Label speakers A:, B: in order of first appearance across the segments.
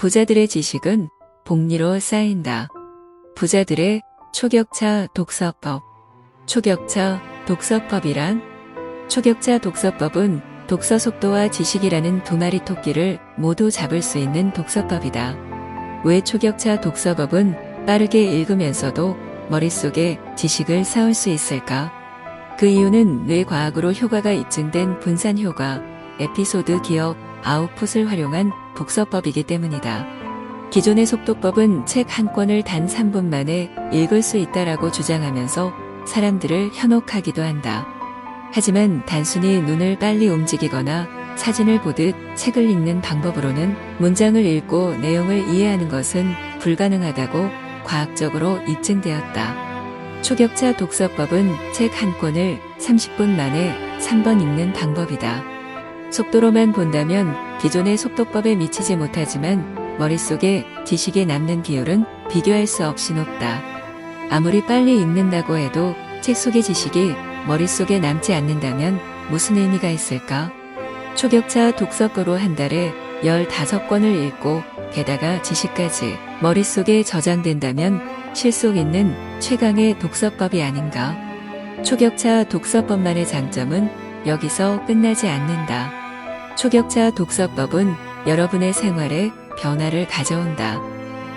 A: 부자들의 지식은 복리로 쌓인다. 부자들의 초격차 독서법. 초격차 독서법이란? 초격차 독서법은 독서 속도와 지식이라는 두 마리 토끼를 모두 잡을 수 있는 독서법이다. 왜 초격차 독서법은 빠르게 읽으면서도 머릿속에 지식을 쌓을 수 있을까? 그 이유는 뇌과학으로 효과가 입증된 분산효과, 에피소드 기억, 아웃풋을 활용한 독서법이기 때문이다. 기존의 속도법은 책 한 권을 단 3분 만에 읽을 수 있다라고 주장하면서 사람들을 현혹하기도 한다. 하지만 단순히 눈을 빨리 움직이거나 사진을 보듯 책을 읽는 방법으로는 문장을 읽고 내용을 이해하는 것은 불가능하다고 과학적으로 입증되었다. 초격차 독서법은 책 한 권을 30분 만에 3번 읽는 방법이다. 속도로만 본다면 기존의 속도법에 미치지 못하지만 머릿속에 지식이 남는 비율은 비교할 수 없이 높다. 아무리 빨리 읽는다고 해도 책 속의 지식이 머릿속에 남지 않는다면 무슨 의미가 있을까? 초격차 독서법으로 한 달에 15권을 읽고 게다가 지식까지 머릿속에 저장된다면 실속 있는 최강의 독서법이 아닌가? 초격차 독서법만의 장점은 여기서 끝나지 않는다. 초격차 독서법은 여러분의 생활에 변화를 가져온다.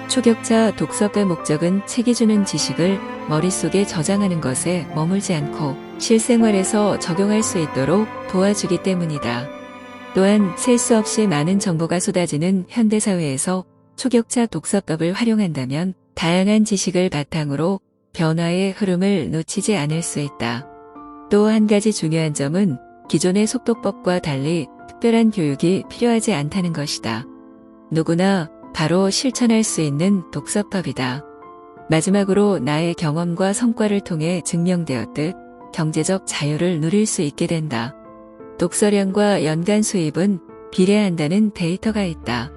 A: 초격차 독서법의 목적은 책이 주는 지식을 머릿속에 저장하는 것에 머물지 않고 실생활에서 적용할 수 있도록 도와주기 때문이다. 또한 셀 수 없이 많은 정보가 쏟아지는 현대사회에서 초격차 독서법을 활용한다면 다양한 지식을 바탕으로 변화의 흐름을 놓치지 않을 수 있다. 또 한 가지 중요한 점은 기존의 속도법과 달리 특별한 교육이 필요하지 않다는 것이다. 누구나 바로 실천할 수 있는 독서법이다. 마지막으로 나의 경험과 성과를 통해 증명되었듯 경제적 자유를 누릴 수 있게 된다. 독서량과 연간 수입은 비례한다는 데이터가 있다.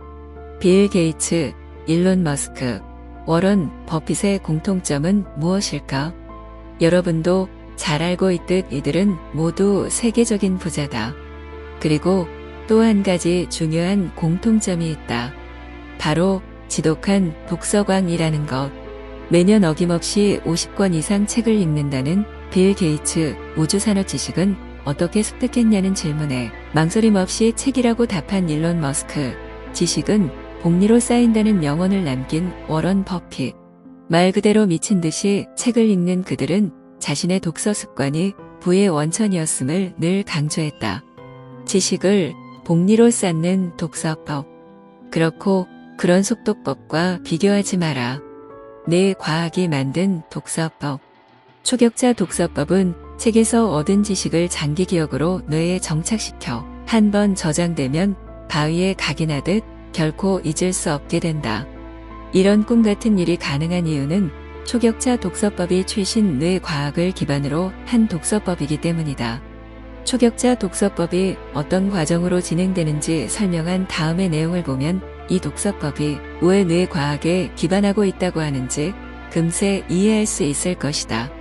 A: 빌 게이츠, 일론 머스크, 워런 버핏의 공통점은 무엇일까? 여러분도 잘 알고 있듯 이들은 모두 세계적인 부자다. 그리고 또 한 가지 중요한 공통점이 있다. 바로 지독한 독서광이라는 것. 매년 어김없이 50권 이상 책을 읽는다는 빌 게이츠 우주산업 지식은 어떻게 습득했냐는 질문에 망설임 없이 책이라고 답한 일론 머스크. 지식은 복리로 쌓인다는 명언을 남긴 워런 버핏. 말 그대로 미친 듯이 책을 읽는 그들은 자신의 독서 습관이 부의 원천이었음을 늘 강조했다. 지식을 복리로 쌓는 독서법. 그렇고 그런 속도법과 비교하지 마라. 뇌과학이 만든 독서법. 초격차 독서법은 책에서 얻은 지식을 장기 기억으로 뇌에 정착시켜 한 번 저장되면 바위에 각인하듯 결코 잊을 수 없게 된다. 이런 꿈 같은 일이 가능한 이유는 초격차 독서법이 최신 뇌과학을 기반으로 한 독서법이기 때문이다. 초격차 독서법이 어떤 과정으로 진행되는지 설명한 다음의 내용을 보면 이 독서법이 왜 뇌과학에 기반하고 있다고 하는지 금세 이해할 수 있을 것이다.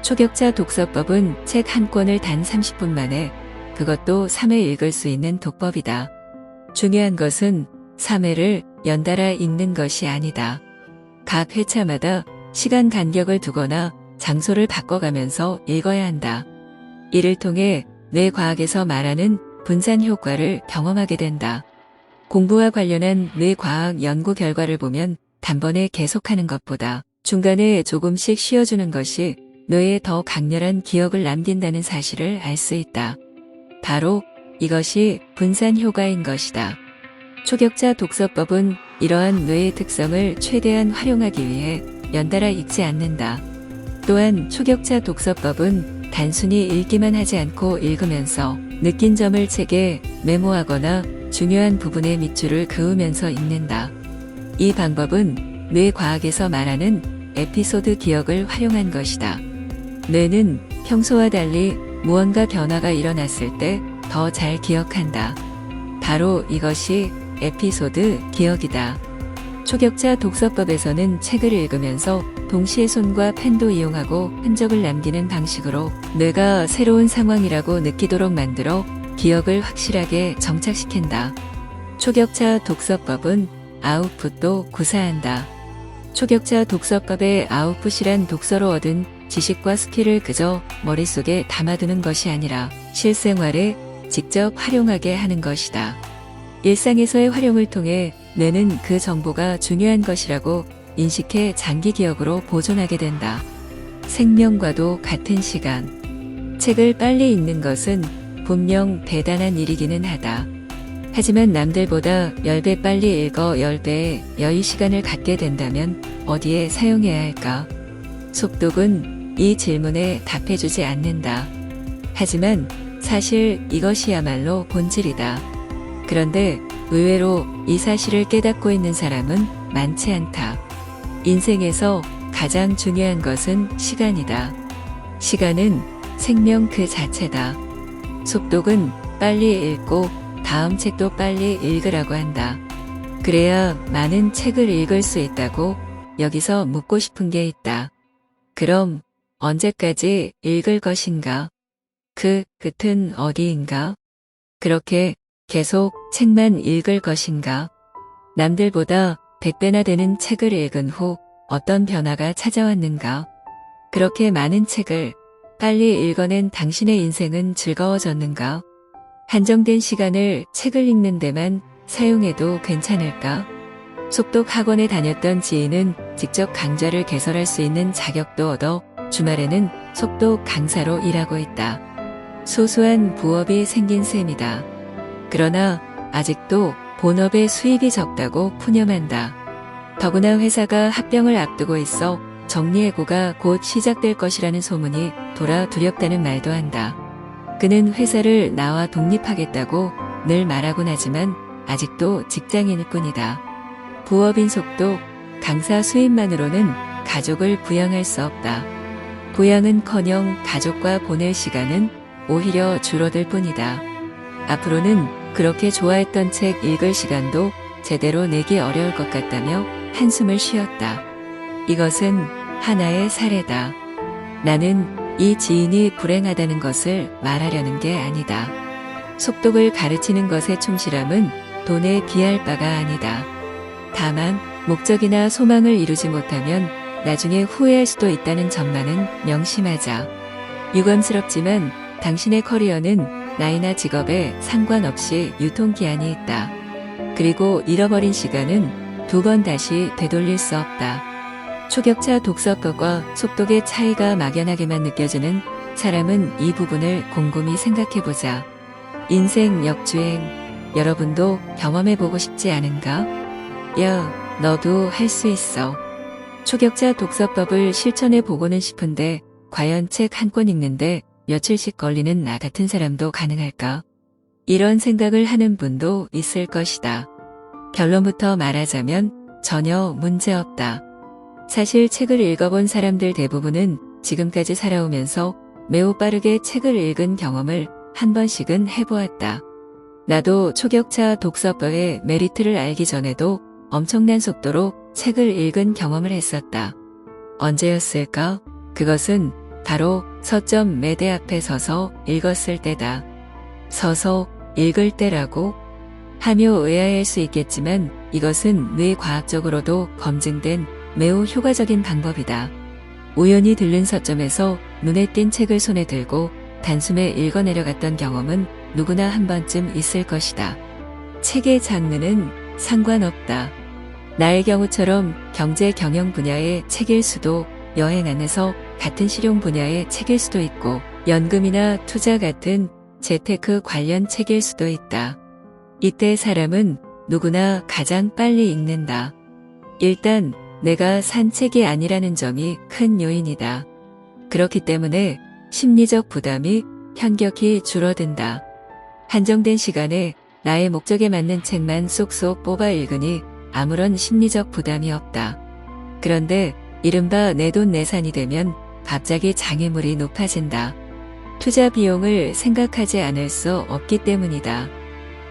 A: 초격차 독서법은 책 한 권을 단 30분 만에, 그것도 3회 읽을 수 있는 독법이다. 중요한 것은 3회를 연달아 읽는 것이 아니다. 각 회차마다 시간 간격을 두거나 장소를 바꿔가면서 읽어야 한다. 이를 통해 뇌과학에서 말하는 분산 효과를 경험하게 된다. 공부와 관련한 뇌과학 연구 결과를 보면 단번에 계속하는 것보다 중간에 조금씩 쉬어주는 것이 뇌에 더 강렬한 기억을 남긴다는 사실을 알 수 있다. 바로 이것이 분산 효과인 것이다. 초격차 독서법은 이러한 뇌의 특성을 최대한 활용하기 위해 연달아 읽지 않는다. 또한 초격차 독서법은 단순히 읽기만 하지 않고 읽으면서 느낀 점을 책에 메모하거나 중요한 부분의 밑줄을 그으면서 읽는다. 이 방법은 뇌과학에서 말하는 에피소드 기억을 활용한 것이다. 뇌는 평소와 달리 무언가 변화가 일어났을 때 더 잘 기억한다. 바로 이것이 에피소드 기억이다. 초격차 독서법에서는 책을 읽으면서 동시에 손과 펜도 이용하고 흔적을 남기는 방식으로 뇌가 새로운 상황이라고 느끼도록 만들어 기억을 확실하게 정착시킨다. 초격차 독서법은 아웃풋도 구사한다. 초격차 독서법의 아웃풋이란 독서로 얻은 지식과 스킬을 그저 머릿속에 담아두는 것이 아니라 실생활에 직접 활용하게 하는 것이다. 일상에서의 활용을 통해 뇌는 그 정보가 중요한 것이라고 인식해 장기 기억으로 보존하게 된다. 생명과도 같은 시간. 책을 빨리 읽는 것은 분명 대단한 일이기는 하다. 하지만 남들보다 10배 빨리 읽어 10배의 여유 시간을 갖게 된다면 어디에 사용해야 할까? 속독은 이 질문에 답해주지 않는다. 하지만 사실 이것이야말로 본질이다. 그런데 의외로 이 사실을 깨닫고 있는 사람은 많지 않다. 인생에서 가장 중요한 것은 시간이다. 시간은 생명 그 자체다. 속독은 빨리 읽고 다음 책도 빨리 읽으라고 한다. 그래야 많은 책을 읽을 수 있다고. 여기서 묻고 싶은 게 있다. 그럼 언제까지 읽을 것인가? 그 끝은 어디인가? 그렇게 계속 책만 읽을 것인가? 남들보다 100배나 되는 책을 읽은 후 어떤 변화가 찾아왔는가? 그렇게 많은 책을 빨리 읽어낸 당신의 인생은 즐거워졌는가? 한정된 시간을 책을 읽는 데만 사용해도 괜찮을까? 속독 학원에 다녔던 지인은 직접 강좌를 개설할 수 있는 자격도 얻어 주말에는 속독 강사로 일하고 있다. 소소한 부업이 생긴 셈이다. 그러나 아직도 본업의 수입이 적다고 푸념한다. 더구나 회사가 합병을 앞두고 있어 정리해고가 곧 시작될 것이라는 소문이 돌아 두렵다는 말도 한다. 그는 회사를 나와 독립하겠다고 늘 말하곤 하지만 아직도 직장인일 뿐이다. 부업인 속독, 강사 수입만으로는 가족을 부양할 수 없다. 부양은커녕 가족과 보낼 시간은 오히려 줄어들 뿐이다. 앞으로는 그렇게 좋아했던 책 읽을 시간도 제대로 내기 어려울 것 같다며 한숨을 쉬었다. 이것은 하나의 사례다. 나는 이 지인이 불행하다는 것을 말하려는 게 아니다. 속독을 가르치는 것의 충실함은 돈에 비할 바가 아니다. 다만 목적이나 소망을 이루지 못하면 나중에 후회할 수도 있다는 점만은 명심하자. 유감스럽지만 당신의 커리어는 나이나 직업에 상관없이 유통기한이 있다. 그리고 잃어버린 시간은 2번 다시 되돌릴 수 없다. 초격차 독서법과 속독의 차이가 막연하게만 느껴지는 사람은 이 부분을 곰곰이 생각해보자. 인생 역주행, 여러분도 경험해보고 싶지 않은가? 야, 너도 할 수 있어. 초격차 독서법을 실천해보고는 싶은데 과연 책 한 권 읽는데 며칠씩 걸리는 나 같은 사람도 가능할까? 이런 생각을 하는 분도 있을 것이다. 결론부터 말하자면 전혀 문제없다. 사실 책을 읽어본 사람들 대부분은 지금까지 살아오면서 매우 빠르게 책을 읽은 경험을 한 번씩은 해보았다. 나도 초격차 독서법의 메리트를 알기 전에도 엄청난 속도로 책을 읽은 경험을 했었다. 언제였을까? 그것은 바로 서점 매대 앞에 서서 읽었을 때다. 서서 읽을 때라고? 하며 의아해할 수 있겠지만 이것은 뇌과학적으로도 검증된 매우 효과적인 방법이다. 우연히 들른 서점에서 눈에 띈 책을 손에 들고 단숨에 읽어내려갔던 경험은 누구나 한 번쯤 있을 것이다. 책의 장르는 상관없다. 나의 경우처럼 경제 경영 분야의 책일 수도, 여행 안에서 같은 실용 분야의 책일 수도 있고, 연금이나 투자 같은 재테크 관련 책일 수도 있다. 이때 사람은 누구나 가장 빨리 읽는다. 일단 내가 산 책이 아니라는 점이 큰 요인이다. 그렇기 때문에 심리적 부담이 현격히 줄어든다. 한정된 시간에 나의 목적에 맞는 책만 쏙쏙 뽑아 읽으니 아무런 심리적 부담이 없다. 그런데 이른바 내돈내산이 되면 갑자기 장애물이 높아진다. 투자 비용을 생각하지 않을 수 없기 때문이다.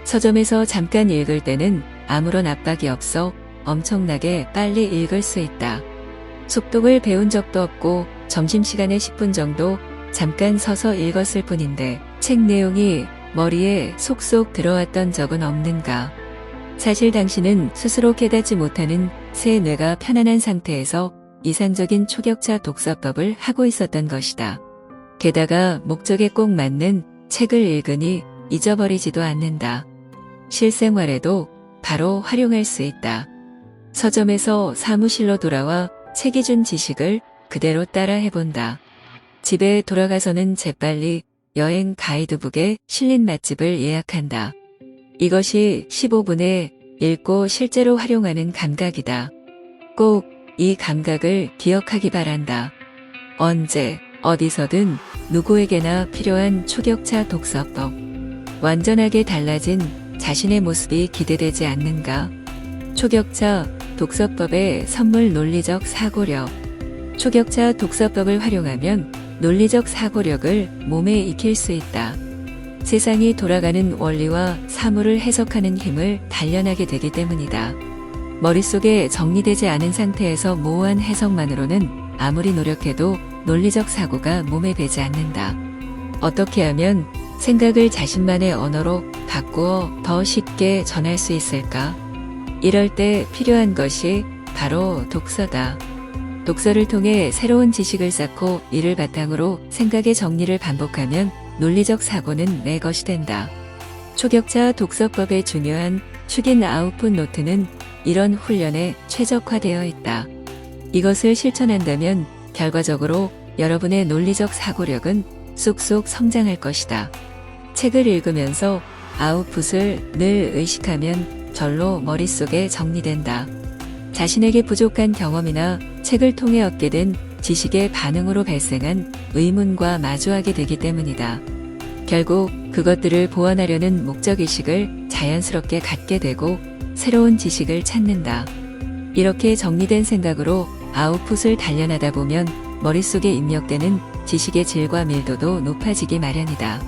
A: 서점에서 잠깐 읽을 때는 아무런 압박이 없어 엄청나게 빨리 읽을 수 있다. 속독을 배운 적도 없고 점심시간에 10분 정도 잠깐 서서 읽었을 뿐인데 책 내용이 머리에 속속 들어왔던 적은 없는가? 사실 당신은 스스로 깨닫지 못하는 새 뇌가 편안한 상태에서 이상적인 초격차 독서법을 하고 있었던 것이다. 게다가 목적에 꼭 맞는 책을 읽으니 잊어버리지도 않는다. 실생활에도 바로 활용할 수 있다. 서점에서 사무실로 돌아와 책이 준 지식을 그대로 따라 해본다. 집에 돌아가서는 재빨리 여행 가이드북에 실린 맛집을 예약한다. 이것이 15분에 읽고 실제로 활용하는 감각이다. 꼭 이 감각을 기억하기 바란다. 언제, 어디서든 누구에게나 필요한 초격차 독서법. 완전하게 달라진 자신의 모습이 기대되지 않는가? 초격차 독서법의 선물 논리적 사고력. 초격차 독서법을 활용하면 논리적 사고력을 몸에 익힐 수 있다. 세상이 돌아가는 원리와 사물을 해석하는 힘을 단련하게 되기 때문이다. 머릿속에 정리되지 않은 상태에서 모호한 해석만으로는 아무리 노력해도 논리적 사고가 몸에 배지 않는다. 어떻게 하면 생각을 자신만의 언어로 바꾸어 더 쉽게 전할 수 있을까? 이럴 때 필요한 것이 바로 독서다. 독서를 통해 새로운 지식을 쌓고 이를 바탕으로 생각의 정리를 반복하면 논리적 사고는 내 것이 된다. 초격차 독서법의 중요한 축인 아웃풋 노트는 이런 훈련에 최적화되어 있다. 이것을 실천한다면 결과적으로 여러분의 논리적 사고력은 쑥쑥 성장할 것이다. 책을 읽으면서 아웃풋을 늘 의식하면 절로 머릿속에 정리된다. 자신에게 부족한 경험이나 책을 통해 얻게 된 지식의 반응으로 발생한 의문과 마주하게 되기 때문이다. 결국 그것들을 보완하려는 목적의식을 자연스럽게 갖게 되고 새로운 지식을 찾는다. 이렇게 정리된 생각으로 아웃풋을 단련하다 보면 머릿속에 입력되는 지식의 질과 밀도도 높아지기 마련이다.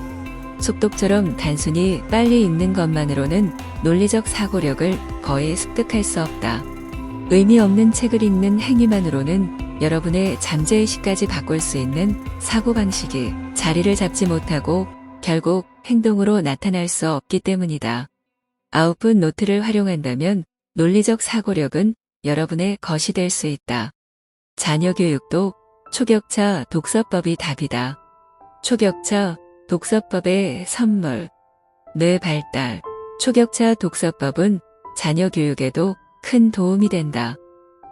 A: 속독처럼 단순히 빨리 읽는 것만으로는 논리적 사고력을 거의 습득할 수 없다. 의미 없는 책을 읽는 행위만으로는 여러분의 잠재의식까지 바꿀 수 있는 사고방식이 자리를 잡지 못하고 결국 행동으로 나타날 수 없기 때문이다. 아웃풋 노트를 활용한다면 논리적 사고력은 여러분의 것이 될 수 있다. 자녀 교육도 초격차 독서법이 답이다. 초격차 독서법의 선물. 뇌 발달. 초격차 독서법은 자녀 교육에도 큰 도움이 된다.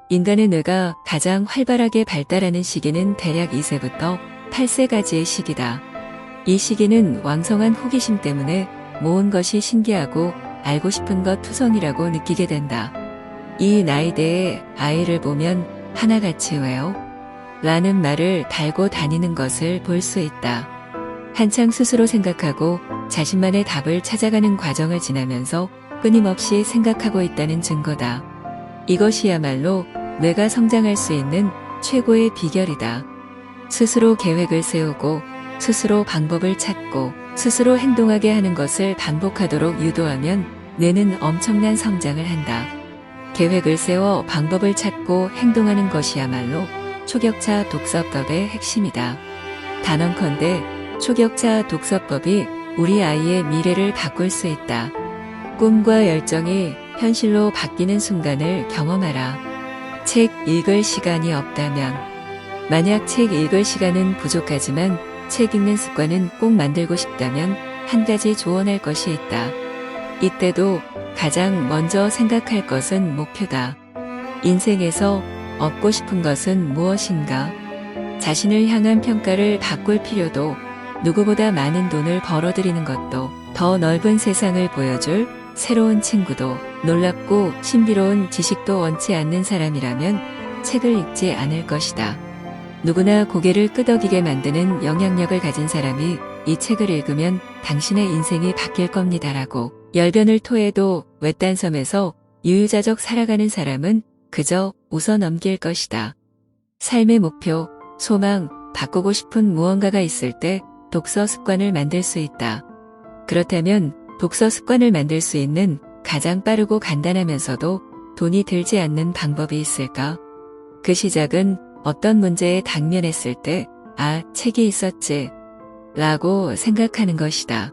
A: 인간의 뇌가 가장 활발하게 발달하는 시기는 대략 2세부터 8세까지의 시기다. 이 시기는 왕성한 호기심 때문에 모은 것이 신기하고 알고 싶은 것 투성이라고 느끼게 된다. 이 나이대의 아이를 보면 하나같이 왜요? 라는 말을 달고 다니는 것을 볼 수 있다. 한창 스스로 생각하고 자신만의 답을 찾아가는 과정을 지나면서 끊임없이 생각하고 있다는 증거다. 이것이야말로 뇌가 성장할 수 있는 최고의 비결이다. 스스로 계획을 세우고 스스로 방법을 찾고 스스로 행동하게 하는 것을 반복하도록 유도하면 뇌는 엄청난 성장을 한다. 계획을 세워 방법을 찾고 행동하는 것이야말로 초격차 독서법의 핵심이다. 단언컨대 초격차 독서법이 우리 아이의 미래를 바꿀 수 있다. 꿈과 열정이 현실로 바뀌는 순간을 경험하라. 책 읽을 시간이 없다면, 만약 책 읽을 시간은 부족하지만 책 읽는 습관은 꼭 만들고 싶다면 한 가지 조언할 것이 있다. 이때도 가장 먼저 생각할 것은 목표다. 인생에서 얻고 싶은 것은 무엇인가? 자신을 향한 평가를 바꿀 필요도, 누구보다 많은 돈을 벌어들이는 것도, 더 넓은 세상을 보여줄 새로운 친구도, 놀랍고 신비로운 지식도 원치 않는 사람이라면 책을 읽지 않을 것이다. 누구나 고개를 끄덕이게 만드는 영향력을 가진 사람이 이 책을 읽으면 당신의 인생이 바뀔 겁니다라고 열변을 토해도 외딴 섬에서 유유자적 살아가는 사람은 그저 웃어 넘길 것이다. 삶의 목표, 소망, 바꾸고 싶은 무언가가 있을 때 독서 습관을 만들 수 있다. 그렇다면 독서 습관을 만들 수 있는 가장 빠르고 간단하면서도 돈이 들지 않는 방법이 있을까? 그 시작은 어떤 문제에 당면했을 때, 아, 책이 있었지, 라고 생각하는 것이다.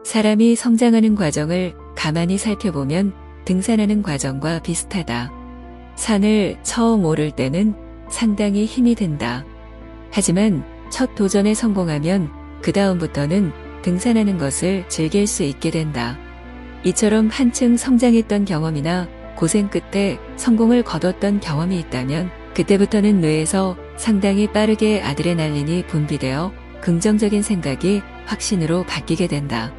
A: 사람이 성장하는 과정을 가만히 살펴보면 등산하는 과정과 비슷하다. 산을 처음 오를 때는 상당히 힘이 든다. 하지만 첫 도전에 성공하면 그 다음부터는 등산하는 것을 즐길 수 있게 된다. 이처럼 한층 성장했던 경험이나 고생 끝에 성공을 거뒀던 경험이 있다면 그때부터는 뇌에서 상당히 빠르게 아드레날린이 분비되어 긍정적인 생각이 확신으로 바뀌게 된다.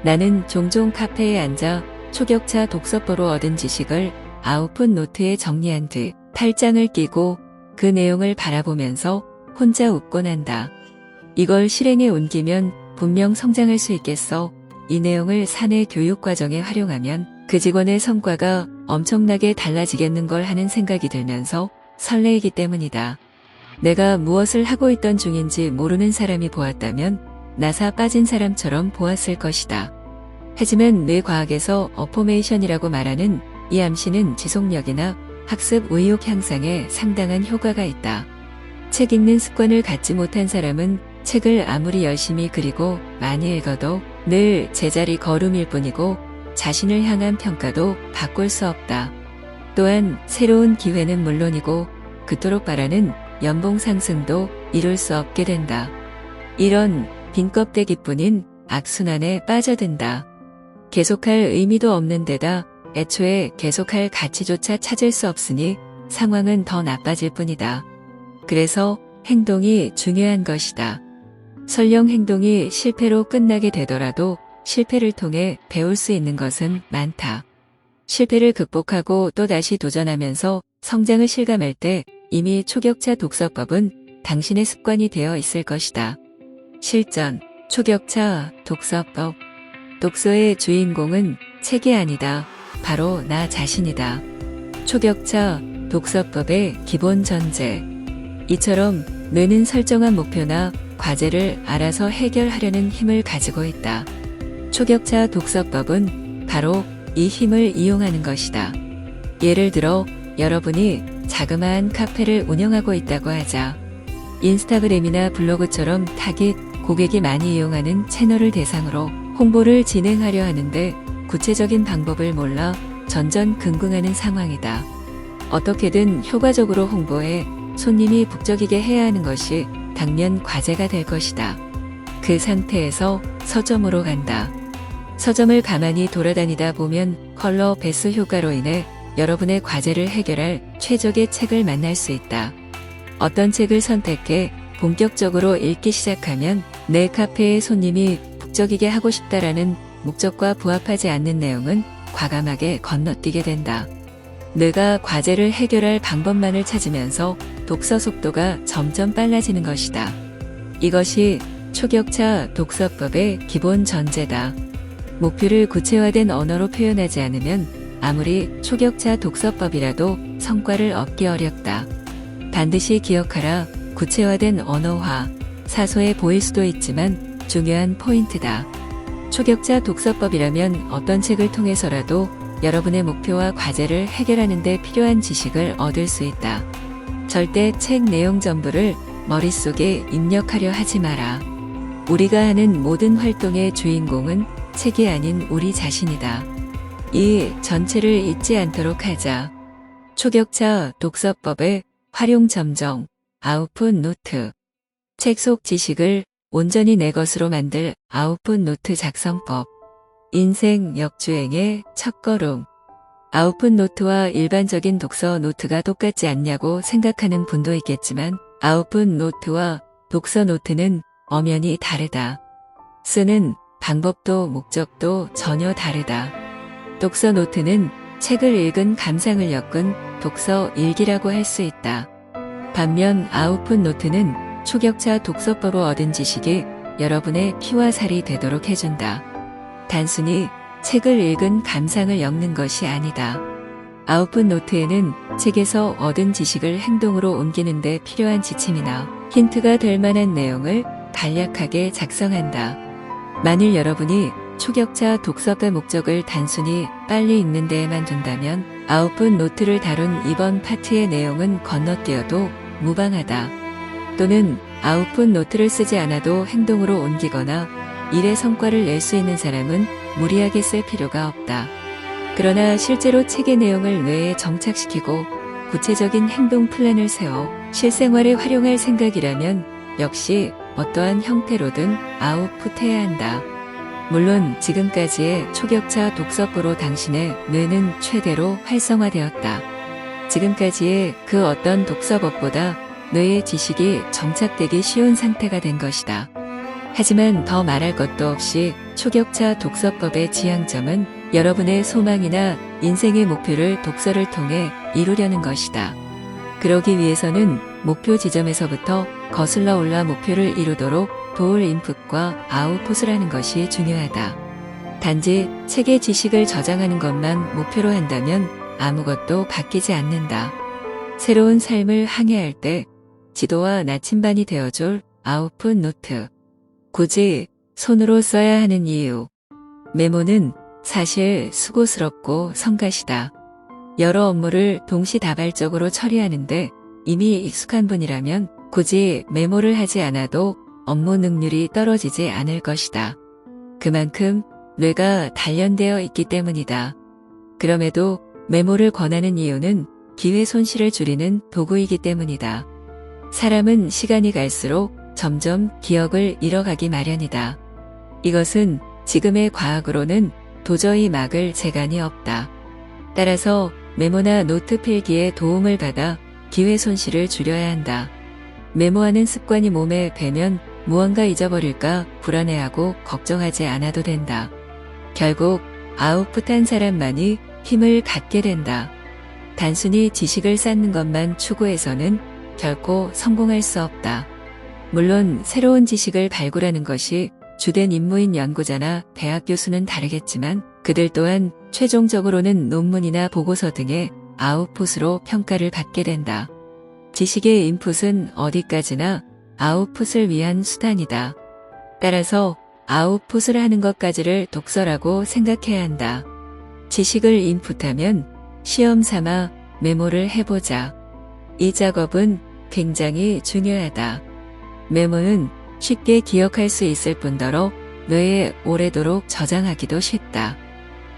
A: 나는 종종 카페에 앉아 초격차 독서법으로 얻은 지식을 아웃풋 노트에 정리한 뒤 팔짱을 끼고 그 내용을 바라보면서 혼자 웃곤 한다. 이걸 실행에 옮기면 분명 성장할 수 있겠어. 이 내용을 사내 교육 과정에 활용하면 그 직원의 성과가 엄청나게 달라지겠는 걸 하는 생각이 들면서 설레이기 때문이다. 내가 무엇을 하고 있던 중인지 모르는 사람이 보았다면 나사 빠진 사람처럼 보았을 것이다. 하지만 뇌과학에서 어포메이션이라고 말하는 이 암시는 지속력이나 학습 의욕 향상에 상당한 효과가 있다. 책 읽는 습관을 갖지 못한 사람은 책을 아무리 열심히 그리고 많이 읽어도 늘 제자리 걸음일 뿐이고 자신을 향한 평가도 바꿀 수 없다. 또한 새로운 기회는 물론이고 그토록 바라는 연봉 상승도 이룰 수 없게 된다. 이런 빈 껍데기뿐인 악순환에 빠져든다. 계속할 의미도 없는 데다 애초에 계속할 가치조차 찾을 수 없으니 상황은 더 나빠질 뿐이다. 그래서 행동이 중요한 것이다. 설령 행동이 실패로 끝나게 되더라도 실패를 통해 배울 수 있는 것은 많다. 실패를 극복하고 또다시 도전하면서 성장을 실감할 때 이미 초격차 독서법은 당신의 습관이 되어 있을 것이다. 실전, 초격차 독서법. 독서의 주인공은 책이 아니다. 바로 나 자신이다. 초격차 독서법의 기본 전제. 이처럼 뇌는 설정한 목표나 과제를 알아서 해결하려는 힘을 가지고 있다. 초격차 독서법은 바로 이 힘을 이용하는 것이다. 예를 들어 여러분이 자그마한 카페를 운영하고 있다고 하자. 인스타그램이나 블로그처럼 타깃 고객이 많이 이용하는 채널을 대상으로 홍보를 진행하려 하는데 구체적인 방법을 몰라 전전긍긍하는 상황이다. 어떻게든 효과적으로 홍보해 손님이 북적이게 해야 하는 것이 당면 과제가 될 것이다. 그 상태에서 서점으로 간다. 서점을 가만히 돌아다니다 보면 컬러 배수 효과로 인해 여러분의 과제를 해결할 최적의 책을 만날 수 있다. 어떤 책을 선택해 본격적으로 읽기 시작하면 내 카페의 손님이 북적이게 하고 싶다라는 목적과 부합하지 않는 내용은 과감하게 건너뛰게 된다. 뇌가 과제를 해결할 방법만을 찾으면서 독서 속도가 점점 빨라지는 것이다. 이것이 초격차 독서법의 기본 전제다. 목표를 구체화된 언어로 표현하지 않으면 아무리 초격차 독서법이라도 성과를 얻기 어렵다. 반드시 기억하라. 구체화된 언어화. 사소해 보일 수도 있지만 중요한 포인트다. 초격차 독서법이라면 어떤 책을 통해서라도 여러분의 목표와 과제를 해결하는 데 필요한 지식을 얻을 수 있다. 절대 책 내용 전부를 머릿속에 입력하려 하지 마라. 우리가 하는 모든 활동의 주인공은 책이 아닌 우리 자신이다. 이 전체를 잊지 않도록 하자. 초격차 독서법의 활용 점정, 아웃풋 노트. 책 속 지식을 온전히 내 것으로 만들 아웃풋 노트 작성법. 인생 역주행의 첫걸음. 아웃풋 노트와 일반적인 독서 노트가 똑같지 않냐고 생각하는 분도 있겠지만 아웃풋 노트와 독서 노트는 엄연히 다르다. 쓰는 방법도 목적도 전혀 다르다. 독서 노트는 책을 읽은 감상을 엮은 독서 일기라고 할 수 있다. 반면 아웃풋 노트는 초격차 독서법으로 얻은 지식이 여러분의 피와 살이 되도록 해준다. 단순히 책을 읽은 감상을 엮는 것이 아니다. 아웃풋 노트에는 책에서 얻은 지식을 행동으로 옮기는 데 필요한 지침이나 힌트가 될 만한 내용을 간략하게 작성한다. 만일 여러분이 초격차 독서의 목적을 단순히 빨리 읽는 데에만 둔다면 아웃풋 노트를 다룬 이번 파트의 내용은 건너뛰어도 무방하다. 또는 아웃풋 노트를 쓰지 않아도 행동으로 옮기거나 일의 성과를 낼 수 있는 사람은 무리하게 쓸 필요가 없다. 그러나 실제로 책의 내용을 뇌에 정착시키고 구체적인 행동 플랜을 세워 실생활에 활용할 생각이라면 역시 어떠한 형태로든 아웃풋해야 한다. 물론 지금까지의 초격차 독서법으로 당신의 뇌는 최대로 활성화되었다. 지금까지의 그 어떤 독서법보다 뇌의 지식이 정착되기 쉬운 상태가 된 것이다. 하지만 더 말할 것도 없이 초격차 독서법의 지향점은 여러분의 소망이나 인생의 목표를 독서를 통해 이루려는 것이다. 그러기 위해서는 목표 지점에서부터 거슬러 올라 목표를 이루도록 도울 인풋과 아웃풋을 하는 것이 중요하다. 단지 책의 지식을 저장하는 것만 목표로 한다면 아무것도 바뀌지 않는다. 새로운 삶을 항해할 때 지도와 나침반이 되어줄 아웃풋 노트. 굳이 손으로 써야 하는 이유. 메모는 사실 수고스럽고 성가시다. 여러 업무를 동시다발적으로 처리하는데 이미 익숙한 분이라면 굳이 메모를 하지 않아도 업무 능률이 떨어지지 않을 것이다. 그만큼 뇌가 단련되어 있기 때문이다. 그럼에도 메모를 권하는 이유는 기회 손실을 줄이는 도구이기 때문이다. 사람은 시간이 갈수록 점점 기억을 잃어가기 마련이다. 이것은 지금의 과학으로는 도저히 막을 재간이 없다. 따라서 메모나 노트 필기에 도움을 받아 기회 손실을 줄여야 한다. 메모하는 습관이 몸에 배면 무언가 잊어버릴까 불안해하고 걱정하지 않아도 된다. 결국 아웃풋한 사람만이 힘을 갖게 된다. 단순히 지식을 쌓는 것만 추구해서는 결코 성공할 수 없다. 물론 새로운 지식을 발굴하는 것이 주된 임무인 연구자나 대학 교수는 다르겠지만 그들 또한 최종적으로는 논문이나 보고서 등의 아웃풋으로 평가를 받게 된다. 지식의 인풋은 어디까지나 아웃풋을 위한 수단이다. 따라서 아웃풋을 하는 것까지를 독서라고 생각해야 한다. 지식을 인풋하면 시험 삼아 메모를 해보자. 이 작업은 굉장히 중요하다. 메모는 쉽게 기억할 수 있을 뿐더러 뇌에 오래도록 저장하기도 쉽다.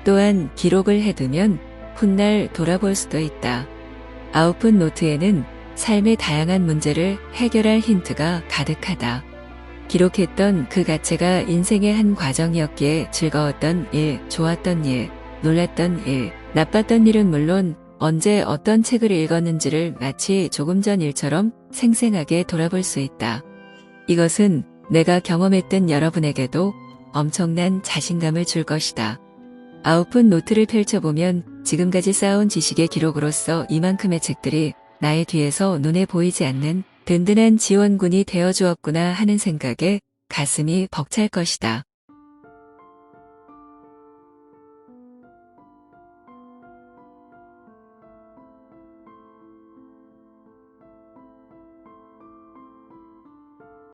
A: 또한 기록을 해두면 훗날 돌아볼 수도 있다. 아웃풋 노트에는 삶의 다양한 문제를 해결할 힌트가 가득하다. 기록했던 그 자체가 인생의 한 과정이었기에 즐거웠던 일, 좋았던 일, 놀랐던 일, 나빴던 일은 물론 언제 어떤 책을 읽었는지를 마치 조금 전 일처럼 생생하게 돌아볼 수 있다. 이것은 내가 경험했던 여러분에게도 엄청난 자신감을 줄 것이다. 아웃풋 노트를 펼쳐보면 지금까지 쌓아온 지식의 기록으로서 이만큼의 책들이 나의 뒤에서 눈에 보이지 않는 든든한 지원군이 되어주었구나 하는 생각에 가슴이 벅찰 것이다.